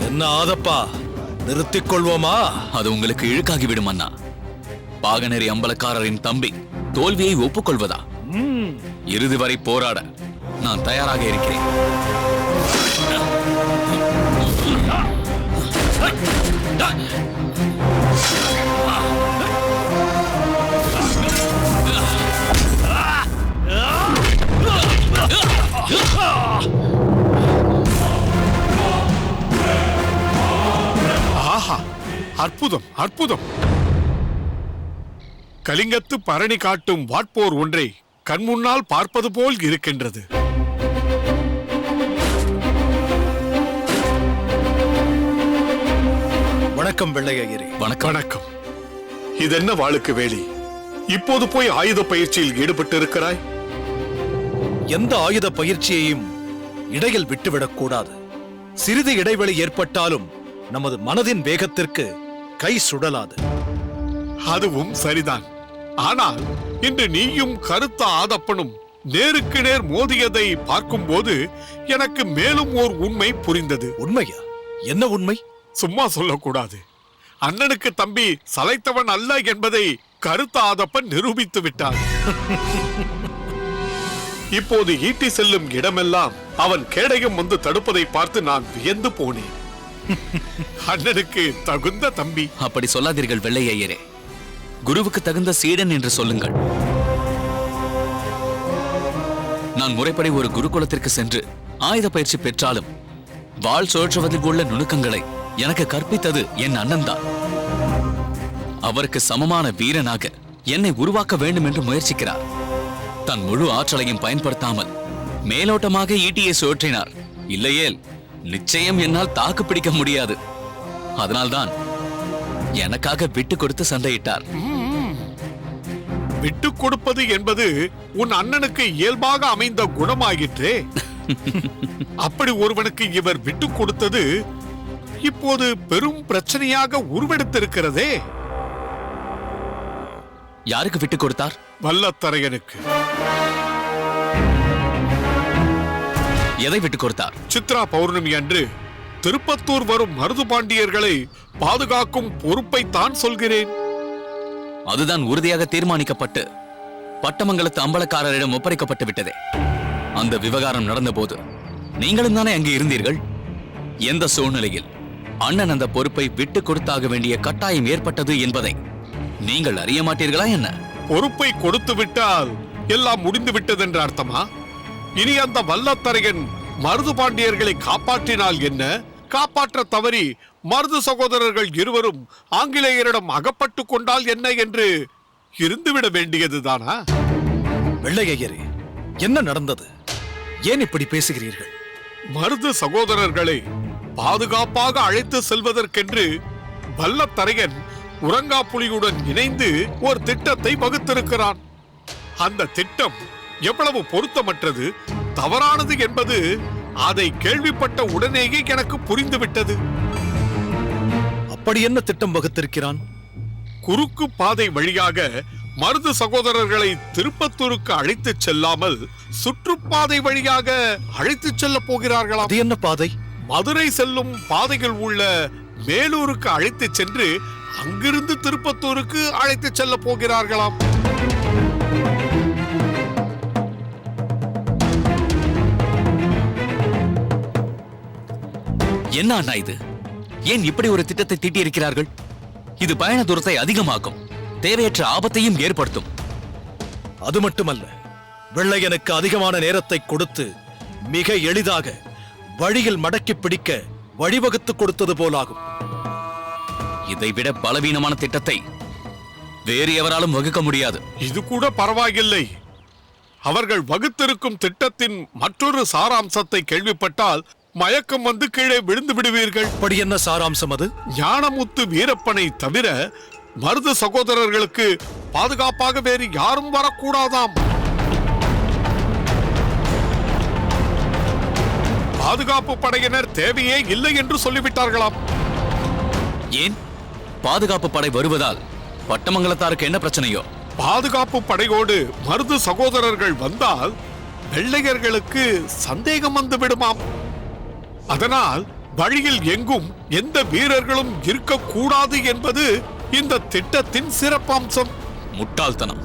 என்ன ஆதப்பா, நிறுத்திக் கொள்வோமா? அது உங்களுக்கு இழுக்காகிவிடும் அண்ணா. பாகநெறி அம்பலக்காரரின் தம்பி தோல்வியை ஒப்புக்கொள்வதா? இறுதி வரை போராட நான் தயாராக இருக்கிறேன். ஆஹா, அற்புதம் அற்புதம்! கலிங்கத்து பரணி காட்டும் வாட்போர் ஒன்றை கண்முன்னால் பார்ப்பது போல் இருக்கின்றது. வணக்கம் வெள்ளையரே. வணக்கம். இதென்ன வாளுக்கு வேலி? இப்போது போய் ஆயுத பயிற்சியில் ஈடுபட்டு இருக்கிறாய்? எந்த ஆயுத பயிற்சியையும் இடையில் விட்டுவிடக் கூடாது. சிறிது இடைவெளி ஏற்பட்டாலும் நமது மனதின் வேகத்திற்கு கை சுடலாது. அதுவும் சரிதான். ஆனால் இன்று நீயும் கருத்த ஆதப்பனும் நேருக்கு நேர் மோதியதை பார்க்கும்போது எனக்கு மேலும் ஓர் உண்மை புரிந்தது. உண்மையா? என்ன உண்மை? சும்மா சொல்லக்கூடாது. அண்ணனுக்கு தம்பி சளைத்தவன் அல்ல என்பதை கருத்த ஆதப்பன் நிரூபித்து விட்டான். இப்போது ஈட்டி செல்லும் இடமெல்லாம் அவன் கேடயம் வந்து தடுப்பதை பார்த்து நான் வியந்து போனேன். அண்ணனுக்கு தகுந்த தம்பி. அப்படி சொல்லாதீர்கள் வெள்ளையரே. குருவுக்கு தகுந்த சீடன் என்று சொல்லுங்கள். நான் முறைப்படி ஒரு குருகுலத்திற்கு சென்று ஆயுத பயிற்சி பெற்றாலும் வாள் சுழற்றுவதில் உள்ள நுணுக்கங்களை எனக்கு கற்பித்தது என் அண்ணன் தான். அவருக்கு சமமான வீரனாக என்னை உருவாக்க வேண்டும் என்று முயற்சிக்கிறார். தன் முழு ஆற்றலையும் பயன்படுத்தாமல் மேலோட்டமாக ஈட்டியை சுழற்றினார். இல்லையேல் நிச்சயம் என்னால் தாக்கு பிடிக்க முடியாது. அதனால்தான் எனக்காக விட்டு கொடுத்து சண்டையிட்டார். விட்டு கொடுப்பது என்பது உன் அண்ணனுக்கு இயல்பாக அமைந்த குணமாயிற்றே. அப்படி ஒருவனுக்கு இவர் விட்டு கொடுத்தது இப்போது பெரும் பிரச்சனையாக உருவெடுத்திருக்கிறதே. யாருக்கு விட்டு கொடுத்தார்? வல்லத்தரையனுக்கு. எதை விட்டு கொடுத்தார்? சித்ரா பௌர்ணமி அன்று திருப்பத்தூர் வரும் மருது பாண்டியர்களை பாதுகாக்கும் பொறுப்பை தான் சொல்கிறேன். அதுதான் உறுதியாக தீர்மானிக்கப்பட்டு பட்டமங்கலத்து அம்பலக்காரரிடம் ஒப்படைக்கப்பட்டு விட்டதே. அந்த விவகாரம் நடந்த போது நீங்களும் தானே அங்கே இருந்தீர்கள். எந்த சூழ்நிலையில் அண்ணன் அந்த பொறுப்பை விட்டு கொடுத்தாக வேண்டிய கட்டாயம் ஏற்பட்டது என்பதை நீங்கள் அறிய மாட்டீர்களா என்ன? பொறுப்பை கொடுத்து விட்டால் எல்லாம் முடிந்து விட்டது என்ற அர்த்தமா? இனி அந்த வல்லத்தரையன் மருது பாண்டியர்களை காப்பாற்றினால் என்ன, காப்பாற்ற தவறி மருது சகோதரர்கள் இருவரும் ஆங்கிலேயரிடம் அகப்பட்டு கொண்டால் என்ன என்று இருந்துவிட வேண்டியதுதானா? வெள்ளையரே, என்ன நடந்தது? ஏன் இப்படி பேசுகிறீர்கள்? மருது சகோதரர்களை பாதுகாப்பாக அழைத்து செல்வதற்கென்று வல்லத்தரையன் உரங்காப்புலியுடன் இணைந்து ஒரு திட்டத்தை வகுத்திருக்கிறான். அந்த திட்டம் எவ்வளவு பொருத்தமற்றது, தவறானது என்பது அதை கேள்விப்பட்ட உடனேயே எனக்கு புரிந்துவிட்டது. அப்படி என்ன திட்டம் வகுத்திருக்கிறான்? குறுக்கு பாதை வழியாக மருது சகோதரர்களை திருப்பத்தூருக்கு அழைத்துச் செல்லாமல் சுற்றுப்பாதை வழியாக அழைத்துச் செல்ல போகிறார்களாம். அது என்ன பாதை? மதுரை செல்லும் பாதைகள் உள்ள மேலூருக்கு அழைத்துச் சென்று அங்கிருந்து திருப்பத்தூருக்கு அழைத்துச் செல்ல போகிறார்களாம். என்ன அண்ணா இது? ஏன் இப்படி ஒரு திட்டத்தை தீட்டியிருக்கிறார்கள்? இது பயண தூரத்தை அதிகமாக்கும், தேவையற்ற ஆபத்தையும் ஏற்படுத்தும். அது மட்டுமல்ல, வெள்ளையனுக்கு அதிகமான நேரத்தை கொடுத்து மிக எளிதாக வழியில் மடக்கி பிடிக்க வழிவகுத்து கொடுத்தது போலாகும். இதைவிட பலவீனமான திட்டத்தை வேறு எவராலும் வகுக்க முடியாது. இது கூட பரவாயில்லை. அவர்கள் வகுத்திருக்கும் திட்டத்தின் மற்றொரு சாராம்சத்தை கேள்விப்பட்டால் மயக்கம் வந்து கீழே விழுந்து விடுவீர்கள். அப்படி என்ன சாராம்சம் அது? ஞானமுத்து வீரப்பனை தவிர மருது சகோதரர்களுக்கு பாதுகாப்பாக வேறு யாரும் வரக்கூடாதாம். பாதுகாப்பு படையினர் தேவையே இல்லை என்று சொல்லிவிட்டார்களாம். ஏன் பாதுகாப்பு படை வருவதால் பட்டமங்கலத்தாருக்கு என்ன பிரச்சனையோ? பாதுகாப்பு படையோடு மருது சகோதரர்கள் வந்தால் வெள்ளையர்களுக்கு சந்தேகம் வந்து விடுமாம். அதனால் வழியில் எங்கும் எந்த வீரர்களும் இருக்கக்கூடாது என்பது இந்த திட்டத்தின் சிறப்பம்சம். முட்டாள்தனம்.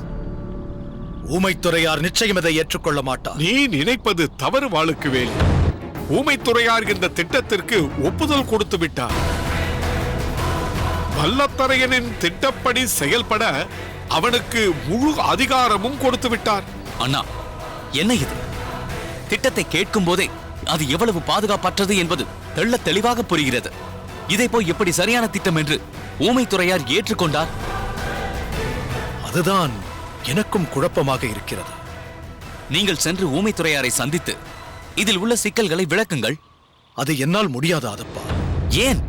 ஊமைத்துறையார் நிச்சயம் இதை ஏற்றுக்கொள்ள மாட்டார். நீ நினைப்பது தவறு வாளுக்கு வேலி. ஊமைத்துறையார் இந்த திட்டத்திற்கு ஒப்புதல் கொடுத்து விட்டார். வல்லத்தரையனின் திட்டப்படி செயல்பட அவனுக்கு முழு அதிகாரமும் கொடுத்து விட்டார். அண்ணா, என்ன இது? திட்டத்தை கேட்கும் போதே அது எவ்வளவு பாதுகாப்பற்றது என்பது தெள்ளத் தெளிவாக புரிகிறது. இதை போய் எப்படி சரியான திட்டம் என்று ஊமைத்துறையார் ஏற்றுக்கொண்டார்? அதுதான் எனக்கும் குழப்பமாக இருக்கிறது. நீங்கள் சென்று ஊமைத்துறையாரை சந்தித்து இதில் உள்ள சிக்கல்களை விளக்குங்கள். அது என்னால் முடியாது ஆதப்பா. ஏன்?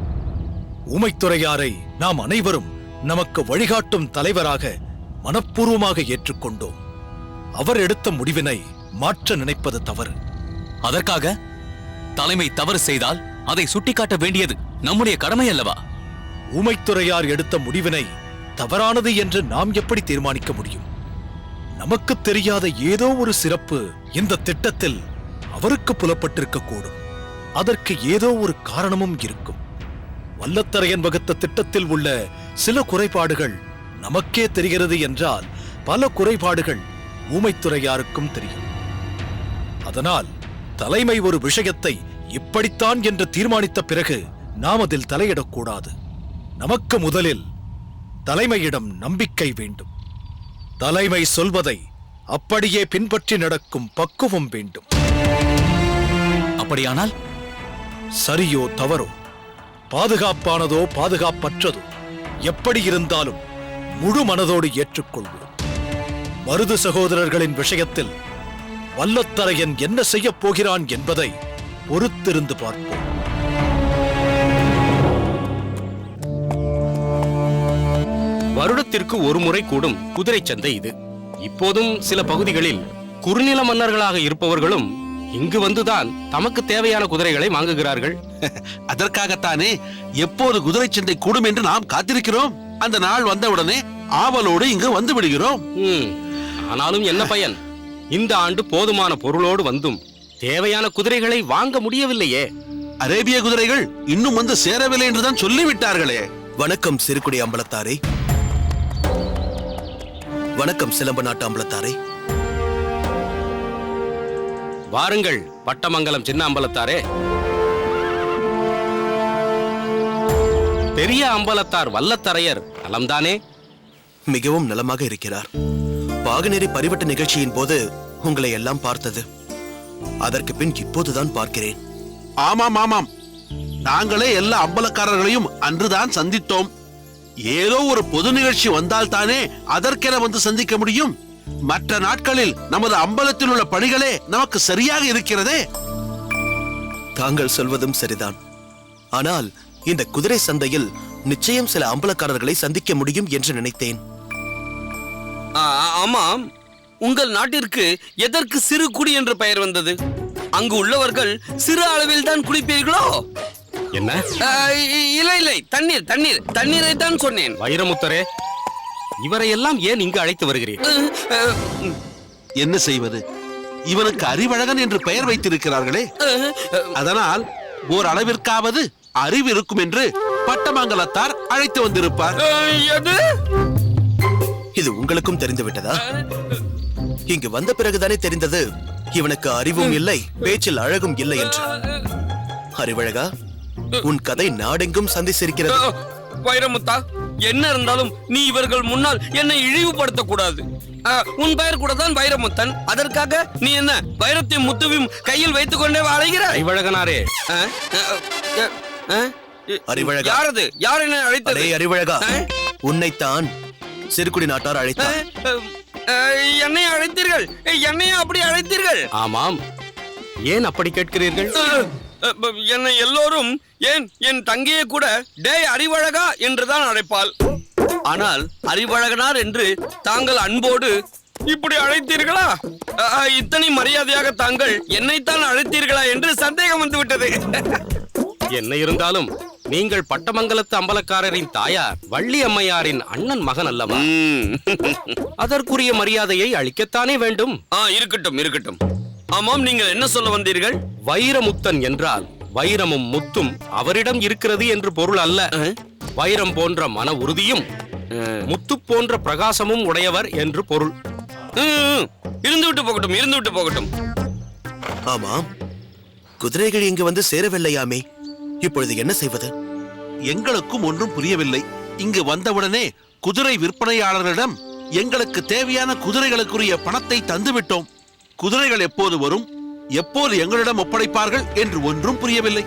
ஊமைத்துறையாரை நாம் அனைவரும் நமக்கு வழிகாட்டும் தலைவராக மனப்பூர்வமாக ஏற்றுக்கொண்டோம். அவர் எடுத்த முடிவினை மாற்ற நினைப்பது தவறு. அதற்காக தலைமை தவறு செய்தால் அதை சுட்டிக்காட்ட வேண்டியது நம்முடைய கடமை அல்லவா? ஊமைத்துறையார் எடுத்த முடிவினை தவறானது என்று நாம் எப்படி தீர்மானிக்க முடியும்? நமக்கு தெரியாத ஏதோ ஒரு சிறப்பு இந்த திட்டத்தில் அவருக்கு புலப்பட்டிருக்க கூடும். அதற்கு ஏதோ ஒரு காரணமும் இருக்கும். வல்லத்தரையன் வகுத்த திட்டத்தில் உள்ள சில குறைபாடுகள் நமக்கே தெரிகிறது என்றால் பல குறைபாடுகள் ஊமைத்துறையாருக்கும் தெரியும். அதனால் தலைமை ஒரு விஷயத்தை இப்படித்தான் என்று தீர்மானித்த பிறகு நாம் அதில் தலையிடக்கூடாது. நமக்கு முதலில் தலைமையிடம் நம்பிக்கை வேண்டும். தலைமை சொல்வதை அப்படியே பின்பற்றி நடக்கும் பக்குவம் வேண்டும். அப்படியானால் சரியோ தவறோ, பாதுகாப்பானதோ பாதுகாப்பற்றதோ, எப்படி இருந்தாலும் முழு மனதோடு ஏற்றுக்கொள்வோம். மருது சகோதரர்களின் விஷயத்தில் வல்லத்தரையன் என்ன செய்யப் போகிறான் என்பதை பொறுத்திருந்து பார்ப்போம். வருடத்திற்கு ஒரு முறை கூடும் குதிரை சந்தை இது. இப்போதும் சில பகுதிகளில் குறுநில மன்னர்களாக இருப்பவர்களும் இங்கு வந்துதான் தமக்கு தேவையான குதிரைகளை வாங்குகிறார்கள். அதற்காகத்தானே எப்போது குதிரை சந்தை கூடும் என்று நாம் காத்திருக்கிறோம். அந்த நாள் வந்தவுடனே ஆவலோடு இங்கு வந்து விடுகிறோம். ஆனாலும் என்ன பயன்? இந்த ஆண்டு போதுமான பொருளோடு வந்தும் தேவையான குதிரைகளை வாங்க முடியவில்லையே. அரேபிய குதிரைகள் இன்னும் வந்து சேரவில்லை என்றுதான் சொல்லிவிட்டார்களே. வணக்கம் சிறுகுடி அம்பலத்தாரே. வணக்கம் சிலம்ப நாட்டு அம்பலத்தாரே. வாருங்கள் பட்டமங்கலம் சின்ன அம்பலத்தாரே. பெரிய அம்பலத்தார் வல்லத்தரையர் நலம்தானே? மிகவும் நலமாக இருக்கிறார். பாகநேரி பரிவட்ட நிகழ்ச்சியின் போது உங்களை எல்லாம் பார்த்தது. அதற்கு பின் இப்போதுதான் பார்க்கிறேன். ஆமாம் ஆமாம், நாங்களே எல்லா அம்பலக்காரர்களையும் அன்றுதான் சந்தித்தோம். ஏதோ ஒரு பொது நிகழ்ச்சி வந்தால் தானே அதற்கென வந்து சந்திக்க முடியும். மற்ற நாட்களில் நமது அம்பலத்தில் உள்ள பணிகளே நமக்கு சரியாக இருக்கிறதே. தாங்கள் சொல்வதும் சரிதான். ஆனால் இந்த குதிரை சந்தையில் நிச்சயம் சில அம்பலக்காரர்களை சந்திக்க முடியும் என்று நினைத்தேன். ஆமாம், உங்கள் நாட்டிற்கு எதற்கு சிறு குடி என்று பெயர் வந்தது? அங்கு உள்ளவர்கள் சிறு அளவில் தான் குடிப்பீர்களோ? என்ன? இல்லை இல்லை, தண்ணீர் தண்ணீர் தண்ணீரை தான் சொன்னேன். வைரமுத்தரே, இவரையெல்லாம் ஏன் இங்கு அழைத்து வருகிறீர்கள்? என்ன செய்வது? இவனுக்கு அறிவழகன் என்று பெயர் வைத்திருக்கிறார்களே. அதனால் ஓர் அளவிற்காவது அறிவு இருக்கும் என்று பட்டமங்கலத்தார் அழைத்து வந்திருப்பார். இது உங்களுக்கும் தெரிந்து விட்டதா? இங்கு வந்த பிறகுதானே தெரிந்தது இவனுக்கு அறிவும் இல்லை, பேச்சில் அழகும் இல்லை என்று. அறிவழகா, உன் கதை நாடெங்கும் சந்திச்சிருக்கிறது. வைரமுத்தா, என்ன இருந்தாலும் நீ இவர்கள் முன்னால் என்னை இழிவுபடுத்த கூடாது. உன் பெயர் கூட தான் வைரமுத்தன். அதற்காக நீ என்ன வைரத்தையும் முத்துவையும் கையில் வைத்துக் கொண்டே அழைகிறாய்? அறிவழகனாரே, அறிவழகா, யாரது? யார் என்ன அழைத்தது? அறிவழகா, உன்னைத்தான் சிறுகுடி நாட்டார் அழைத்தார். என்னை அழைத்தீர்கள்? என்னைய அப்படி அழைத்தீர்கள்? ஆமாம். ஏன் அப்படி கேட்கிறீர்கள்? என்னை எல்லோரும், ஏன் என் தங்கையை கூட டேய் அறிவழகா என்றுதான் அழைப்பாள். ஆனால் அறிவழகனார் என்று தாங்கள் அன்போடு இப்படி அழைத்தீர்களா? இத்தனை மரியாதையாக தாங்கள் என்னைத்தான் அழைத்தீர்களா என்று சந்தேகம் வந்து விட்டது. என்ன இருந்தாலும் நீங்கள் பட்டமங்கலத்து அம்பலக்காரரின் தாயார் வள்ளி அம்மையாரின் அண்ணன் மகன் அல்லவா? அதற்குரிய மரியாதையை அளிக்கத்தானே வேண்டும். இருக்கட்டும் இருக்கட்டும். ஆமாம், நீங்கள் என்ன சொல்ல வந்தீர்கள்? வைரமுத்தன் என்றால் வைரமும் முத்தும் அவரிடம் இருக்கிறது என்று பொருள் அல்ல. வைரம் போன்ற மன உறுதியும் முத்து போன்ற பிரகாசமும் உடையவர் என்று பொருள். இருந்துவிட்டு போகட்டும், இருந்துவிட்டு போகட்டும். ஆமாம், குதிரைகள் இங்கு வந்து சேரவில்லையாமே, இப்பொழுது என்ன செய்வது? எங்களுக்கும் ஒன்றும் புரியவில்லை. இங்கு வந்தவுடனே குதிரை விற்பனையாளர்களிடம் எங்களுக்கு தேவையான குதிரைகளுக்குரிய பணத்தை தந்துவிட்டோம். குதிரைகள் எப்போது வரும், எப்போது எங்களிடம் ஒப்படைப்பார்கள் என்று ஒன்றும் புரியவில்லை.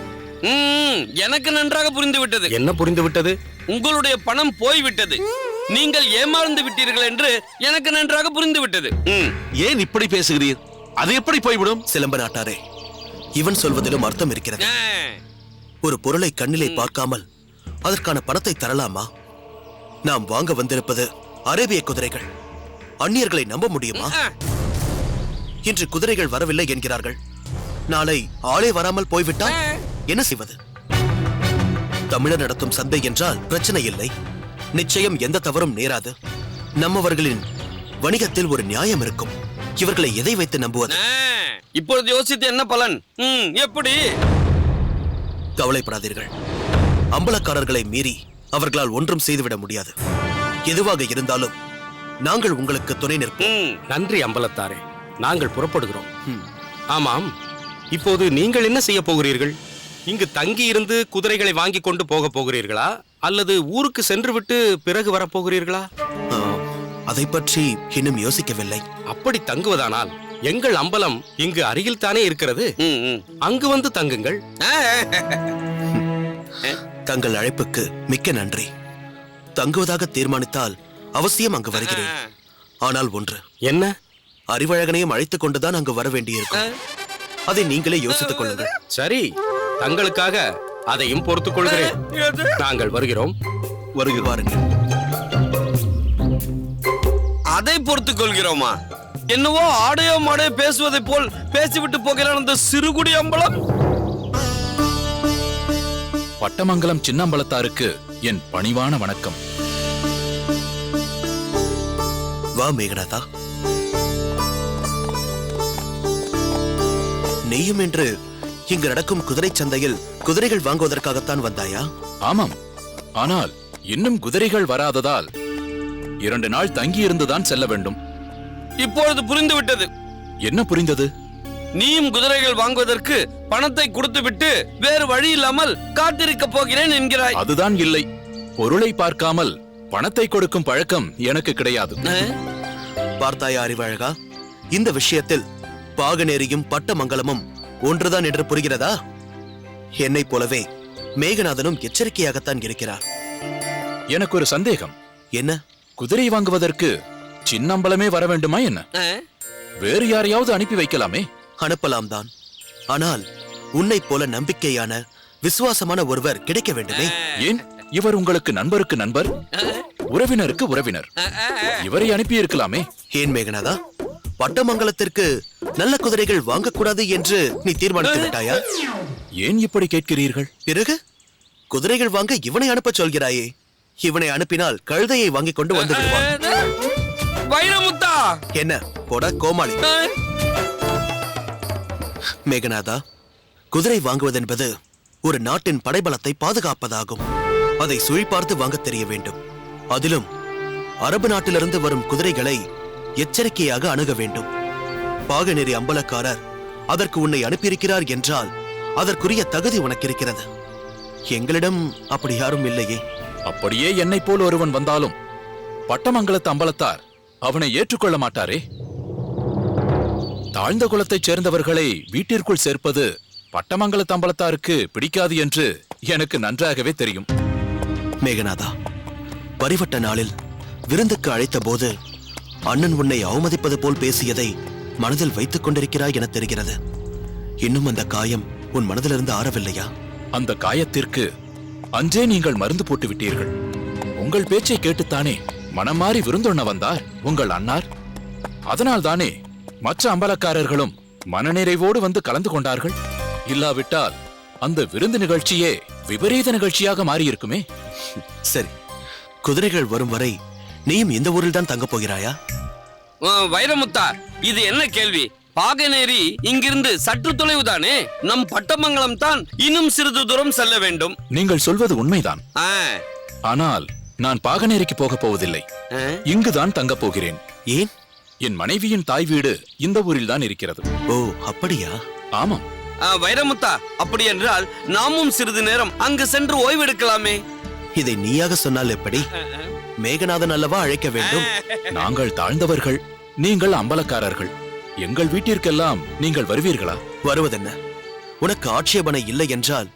எனக்கு நன்றாக புரிந்து விட்டது. என்ன புரிந்து விட்டது? உங்களுடைய பணம் போய்விட்டது, நீங்கள் ஏமாந்து விட்டீர்கள் என்று எனக்கு நன்றாக புரிந்து விட்டது. ஏன் இப்படி பேசுகிறீர்? அது எப்படி போய்விடும்? சிலம்ப நாட்டாரே, இவன் சொல்வதிலும் அர்த்தம் இருக்கிறது. ஒரு பொருளை கண்ணிலே பார்க்காமல் அதற்கான பணத்தை தரலாமா? நாம் வாங்க வந்திருப்பது அரேபிய குதிரைகள். அந்நியர்களை நம்ப முடியுமா? இன்று குதிரைகள் வரவில்லை என்கிறார்கள், நாளை ஆளே வராமல் போய்விட்டால் என்ன செய்வது? தமிழர் நடத்தும் சந்தை என்றால் பிரச்சனை இல்லை, நிச்சயம் எந்த தவறும் நேராது. நம்மவர்களின் வணிகத்தில் ஒரு நியாயம் இருக்கும். இவர்களை எதை வைத்து நம்புவது? இப்பொழுது யோசித்து என்ன பலன்? எப்படி? கவலைப்படாதீர்கள், அம்பலக்காரர்களை மீறி அவர்களால் ஒன்றும் செய்துவிட முடியாது. எதுவாக இருந்தாலும் நாங்கள் உங்களுக்கு துணை நிற்போம். நன்றி அம்பலத்தாரே, நாங்கள் புறப்படுகிறோம். ஆமாம், இப்போது நீங்கள் என்ன செய்ய போகிறீர்கள்? இங்கு தங்கி இருந்து குதிரைகளை வாங்கி கொண்டு போக போகிறீர்களா, அல்லது ஊருக்கு சென்று விட்டு பிறகு வரப்போகிறீர்களா? அதை பற்றி இன்னும் யோசிக்கவில்லை. அப்படி தங்குவதானால் எங்கள் அம்பலம் இங்கு அருகில் தானே இருக்கிறது, அங்கு வந்து தங்குங்கள். தங்கள் அழைப்புக்கு மிக்க நன்றி. தங்குவதாக தீர்மானித்தால் அவசியம் அங்கு வருகிறேன். ஆனால் ஒன்று. என்ன? அறிவழகனையும் அழைத்துக் கொண்டுதான் அங்கு வர வேண்டியிருக்கும். அதை நீங்களே யோசித்துக் கொள்ளுங்கள். சரி, தங்களுக்காக அதையும் பொறுத்துக் கொள்கிறேன். நாங்கள் வருகிறோம். வாருங்கள். அதை பொறுத்துக் கொள்கிறோமா? என்னவோ ஆடையோ மாடையோ பேசுவதை போல் பேசிவிட்டு போகிறான் அந்த சிறுகுடி அம்பலம். பட்டமங்கலம் சின்னம்பலத்தாருக்கு என் பணிவான வணக்கம். வா மேகநாதா, நீயும் என்று இங்கு நடக்கும் குதிரை சந்தையில் குதிரைகள் வாங்குவதற்காகத்தான் வந்தாயா? ஆமாம், ஆனால் இன்னும் குதிரைகள் வராததால் 2 நாள் தங்கியிருந்துதான் செல்ல வேண்டும். இப்பொழுது புரிந்து விட்டது. என்ன புரிந்தது? நீயும் குதிரைகள் வாங்குவதற்கு பணத்தை கொடுத்துவிட்டு வேறு வழி இல்லாமல் காத்திருக்க போகிறேன் என்கிறாய். அதுதான் இல்லை, பொருளை பார்க்காமல் பணத்தை கொடுக்கும் பழக்கம் எனக்கு கிடையாது. பார்த்தாயா அறிவழகா, இந்த விஷயத்தில் பாகநேரியும் பட்டமங்கலமும் ஒன்றுதான் என்று புரிகிறதா? என்னைப் போலவே மேகநாதனும் எச்சரிக்கையாகத்தான் இருக்கிறார். எனக்கு ஒரு சந்தேகம். என்ன? குதிரை வாங்குவதற்கு சின்னம்பலமே வர வேண்டுமா என்ன? வேறு யாரையாவது அனுப்பி வைக்கலாமே? அனுப்பலாம் தான், ஆனால் உன்னைப் போல நம்பிக்கையான விசுவாசமான ஒருவர் கிடைக்க வேண்டுமே. ஏன்? இவர் உங்களுக்கு நண்பருக்கு நண்பர், உறவினருக்கு உறவினர், இவரை அனுப்பி இருக்கலாமே. ஏன் மேகநாதா, பட்டமங்கலத்திற்கு நல்ல குதிரைகள் வாங்கக்கூடாது என்று நீ தீர்மானித்து விட்டாயா? ஏன் இப்படி கேட்கிறீர்கள்? பிறகு குதிரைகள் வாங்க இவனை அனுப்ப சொல்கிறாயே. இவனை அனுப்பினால் கழுதையை வாங்கி கொண்டு வந்து விடுவான். வைரமுத்தா, என்ன போட கோமாளி. மேகநாதா, குதிரை வாங்குவதென்பது ஒரு நாட்டின் படைபலத்தை பாதுகாப்பதாகும். அதை சுழி பார்த்து வாங்க தெரிய வேண்டும். அதிலும் அரபு நாட்டிலிருந்து வரும் குதிரைகளை எச்சரிக்கையாக அணுக வேண்டும். பாகநேரி அம்பலக்காரர் அதற்கு உன்னை அனுப்பியிருக்கிறார் என்றால் அதற்குரிய தகுதி உனக்கு இருக்கிறது. எங்களிடம் அப்படி யாரும் இல்லையே. அப்படியே என்னை போல் ஒருவன் வந்தாலும் பட்டமங்கலத்து அம்பலத்தார் அவனை ஏற்றுக்கொள்ள மாட்டாரே. தாழ்ந்த குலத்தைச் சேர்ந்தவர்களை வீட்டிற்குள் சேர்ப்பது பட்டமங்கலத்து அம்பலத்தாருக்கு பிடிக்காது என்று எனக்கு நன்றாகவே தெரியும். மேகநாதா, பரிவட்ட நாளில் விருந்துக்கு அழைத்த போது அண்ணன் உன்னை அவமதிப்பது போல் பேசியதை மனதில் வைத்துக் கொண்டிருக்கிறாய் என தெரிகிறது. இன்னும் அந்த காயம் உன் மனதிலிருந்து ஆறவில்லையா? அந்த காயத்திற்கு அன்றே நீங்கள் மருந்து போட்டு விட்டீர்கள். உங்கள் பேச்சை கேட்டுத்தானே மனம் மாறி விருந்தொண்ண வந்தார் உங்கள் அன்னார். அதனால்தானே மற்ற அம்பலக்காரர்களும் மனநிறைவோடு வந்து கலந்து கொண்டார்கள். இல்லாவிட்டால் அந்த விருந்து நிகழ்ச்சியே விபரீத நிகழ்ச்சியாக மாறியிருக்குமே. சரி, குதிரைகள் வரும் வரை நீயும் இந்த ஊரில் தான் தங்கப் போகிறாயா? வைரமுத்தா, இது என்ன கேள்வி? பாகனேரி இங்கிருந்து சற்று தொலைவு தானே. நம் பட்டமங்கலம் தான் இன்னும் சிறிது தூரம் செல்ல வேண்டும். நீங்கள் சொல்வது உண்மைதான். ஆ, ஆனால் நான் பாகனேரிக்கு போகப் போவதில்லை. ஆ. இங்குதான் தங்கப் போகிறேன். ஏன்? என் மனைவியின் தாய் வீடு இந்த ஊரில் தான் இருக்கிறது. ஓ, அப்படியா? ஆமாம். வைரமுத்தா, அப்படி என்றால் நாமும் சிறிது நேரம் அங்கு சென்று ஓய்வெடுக்கலாமே. இதை நீயாக சொன்னால் எப்படி? மேகநாதன் அல்லவா அழைக்க வேண்டும்? நாங்கள் தாழ்ந்தவர்கள், நீங்கள் அம்பலக்காரர்கள். எங்கள் வீட்டிற்கெல்லாம் நீங்கள் வருவீர்களா? வருவதென்ன? உனக்கு ஆட்சேபனை இல்லை என்றால்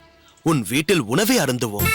உன் வீட்டில் உணவே அருந்துவோம்.